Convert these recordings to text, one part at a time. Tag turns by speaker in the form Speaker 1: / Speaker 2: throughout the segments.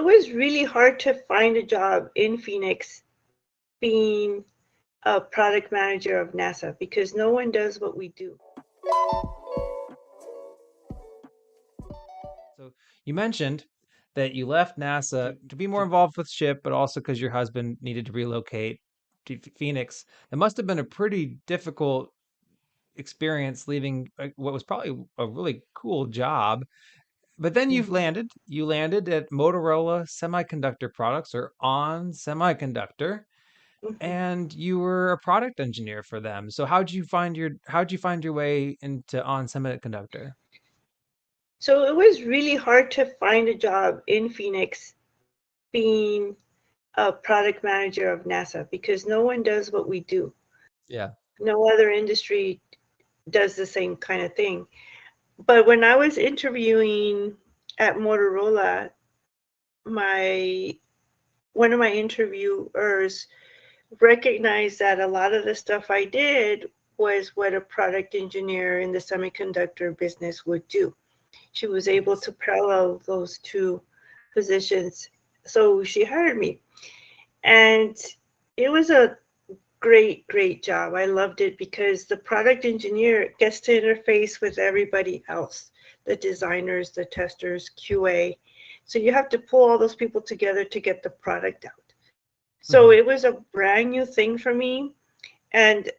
Speaker 1: it was really hard to find a job in Phoenix being a product manager of NASA because no one does what we do.
Speaker 2: So you mentioned that you left NASA to be more involved with ship, but also because your husband needed to relocate to Phoenix. It must have been a pretty difficult experience leaving what was probably a really cool job. But then
Speaker 1: Mhm.
Speaker 2: you landed at Motorola Semiconductor Products or On Semiconductor,
Speaker 1: Mhm.
Speaker 2: and you were a product engineer for them. So how'd you find your way into On Semiconductor?
Speaker 1: So it was really hard to find a job in Phoenix being a product manager of NASA because no one does what we do.
Speaker 2: Yeah.
Speaker 1: No other industry does the same kind of thing. But when I was interviewing at Motorola, my one of my interviewers recognized that a lot of the stuff I did was what a product engineer in the semiconductor business would do. She was able
Speaker 2: Nice.
Speaker 1: to parallel those two positions. So she hired me. And it was a great, great job. I loved it because the product engineer gets to interface with everybody else, the designers, the testers, QA. So you have to pull all those people together to get the product out. So
Speaker 2: Hmm.
Speaker 1: it was a brand new thing for me. And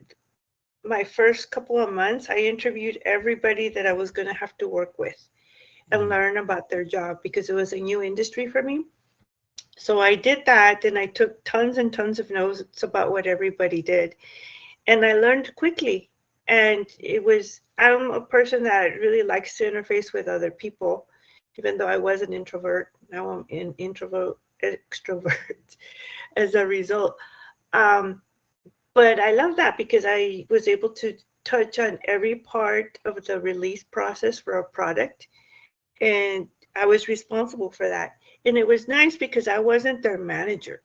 Speaker 1: my first couple of months, I interviewed everybody that I was going to have to work with and
Speaker 2: Mm.
Speaker 1: learn about their job because it was a new industry for me. So I did that and I took tons and tons of notes about what everybody did. And I learned quickly. And I'm a person that really likes to interface with other people, even though I was an introvert. Now I'm an introvert, extrovert as a result. Um, but I love that because I was able to touch on every part of the release process for a product. And I was responsible for that. And it was nice because I wasn't their manager.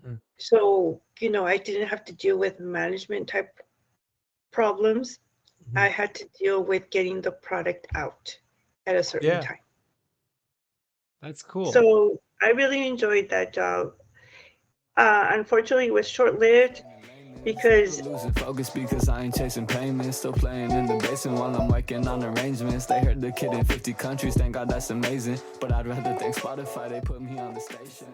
Speaker 2: Mhm.
Speaker 1: So, I didn't have to deal with management type problems. I
Speaker 2: Mhm.
Speaker 1: had to deal with getting the product out at a certain
Speaker 2: Yeah,
Speaker 1: time.
Speaker 2: that's cool.
Speaker 1: So I really enjoyed that job. Unfortunately, it was short lived
Speaker 3: Never
Speaker 1: because
Speaker 3: losing focus because I ain't chasing payments. Still playing in the basement while I'm working on arrangements. They heard the kid in 50 countries, thank God that's amazing. But I'd rather thank Spotify, they put me on the station.